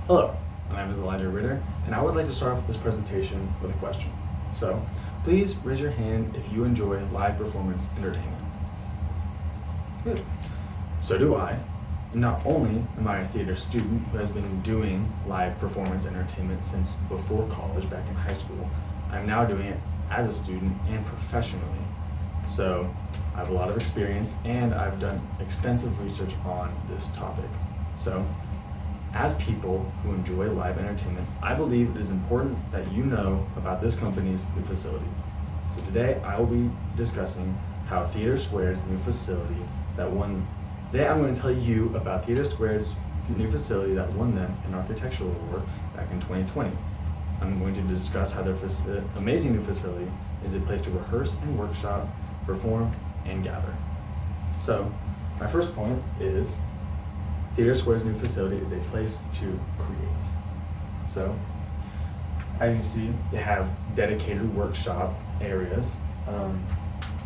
Hello, my name is Ritter, and I would like to start off this presentation with a question. So, please raise your hand if you enjoy live performance entertainment. Good. So do I. Not only am I a theater student who has been doing live performance entertainment since before college, back in high school, I'm now doing it as a student and professionally. So, I have a lot of experience and I've done extensive research on this topic. So, as people who enjoy live entertainment, I believe it is important that you know about this company's new facility. So today I will be discussing how Theater Square's new facility today I'm going to tell you about Theater Square's new facility that won them an architectural award back in 2020. I'm going to discuss how their amazing new facility is a place to rehearse and workshop, perform, and gather. So my first point is Theater Square's new facility is a place to create. So, as you see, they have dedicated workshop areas.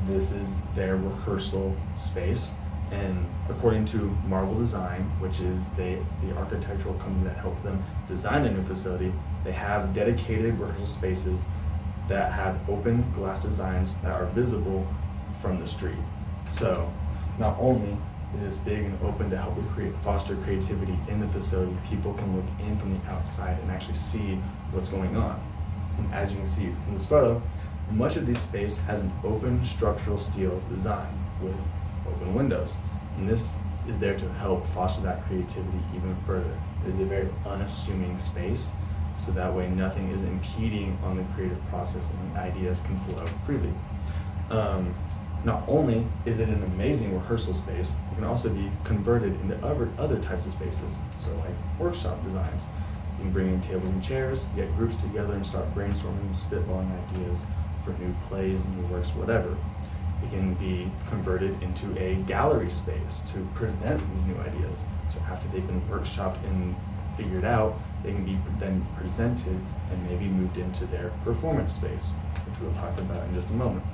This is their rehearsal space, and according to Marvel Design, which is the architectural company that helped them design the new facility, they have dedicated rehearsal spaces that have open glass designs that are visible from the street. So, not only is this big and open to help foster creativity in the facility, people can look in from the outside and actually see what's going on. And as you can see from this photo, much of this space has an open structural steel design with open windows. And this is there to help foster that creativity even further. It is a very unassuming space, so that way nothing is impeding on the creative process and ideas can flow freely. Not only is it an amazing rehearsal space, it can also be converted into other types of spaces, so like workshop designs. You can bring in tables and chairs, get groups together and start brainstorming and spitballing ideas for new plays, new works, whatever. It can be converted into a gallery space to present these new ideas. So after they've been workshopped and figured out, they can be then presented and maybe moved into their performance space, which we'll talk about in just a moment.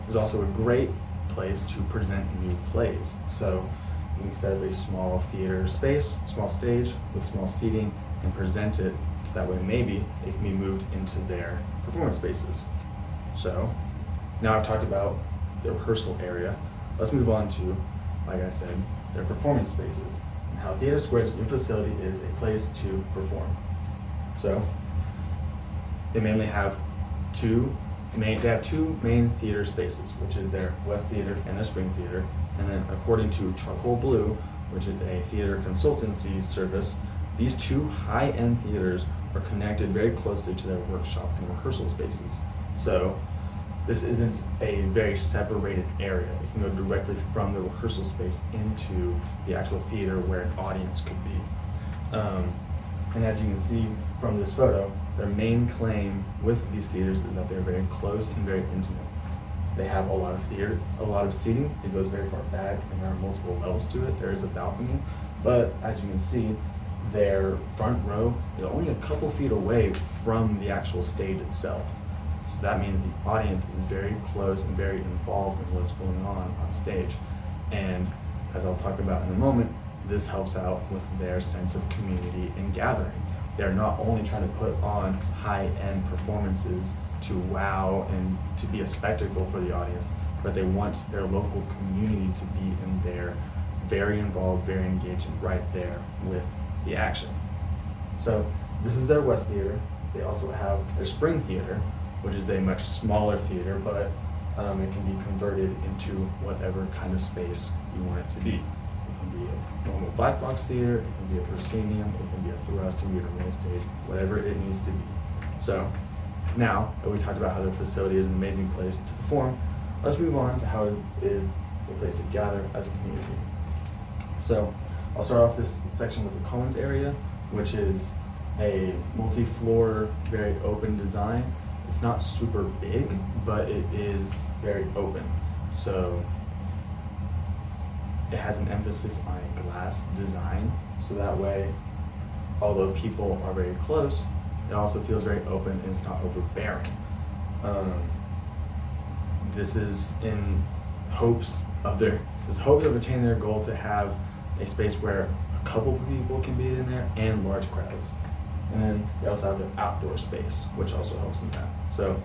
There's also a great place to present new plays. So you can set up a small theater space, small stage with small seating, and present it so that way maybe it can be moved into their performance spaces. So now I've talked about the rehearsal area. Let's move on to, like I said, their performance spaces and how Theater Square's new facility is a place to perform. So they mainly have two main theater spaces, which is their West Theater and their Spring Theater. And then according to Charcoal Blue, which is a theater consultancy service, these two high-end theaters are connected very closely to their workshop and rehearsal spaces. So this isn't a very separated area. It can go directly from the rehearsal space into the actual theater where an audience could be. And as you can see from this photo, their main claim with these theaters is that they're very close and very intimate. They have a lot of seating. It goes very far back, and there are multiple levels to it. There is a balcony, but as you can see, their front row is only a couple feet away from the actual stage itself. So that means the audience is very close and very involved in what's going on stage. And as I'll talk about in a moment, this helps out with their sense of community and gathering. They're not only trying to put on high-end performances to wow and to be a spectacle for the audience, but they want their local community to be in there, very involved, very engaged, and right there with the action. So this is their West Theater. They also have their Spring Theater, which is a much smaller theater, but it can be converted into whatever kind of space you want it to be. It can be a normal black box theater, it can be a proscenium, it can be a thrust, it can be a main stage, whatever it needs to be. So now that we talked about how their facility is an amazing place to perform, let's move on to how it is a place to gather as a community. So I'll start off this section with the commons area, which is a multi-floor, very open design. It's not super big, but it is very open. So it has an emphasis on a glass design, so that way, although people are very close, it also feels very open and it's not overbearing. This is in hopes of attaining their goal to have a space where a couple people can be in there and large crowds. And then they also have their outdoor space, which also helps in that. So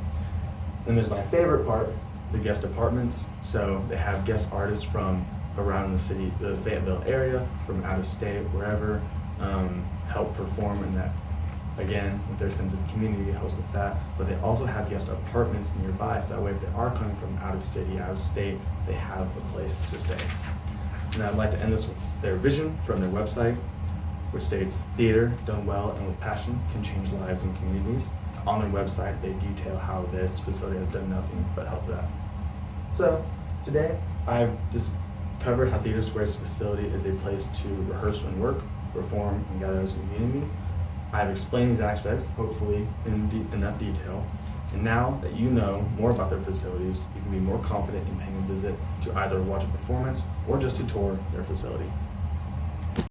then there's my favorite part, the guest apartments. So they have guest artists from around the city, the Fayetteville area, from out of state, wherever, help perform in that. Again, with their sense of community, helps with that. But they also have guest apartments nearby, so that way if they are coming from out of city, out of state, they have a place to stay. And I'd like to end this with their vision from their website, which states, "Theater done well and with passion can change lives and communities." On their website, they detail how this facility has done nothing but help that. So today, I've just covered how Theater Square's facility is a place to rehearse and work, perform, and gather as a community. I've explained these aspects, hopefully in enough detail. And now that you know more about their facilities, you can be more confident in paying a visit to either watch a performance or just to tour their facility.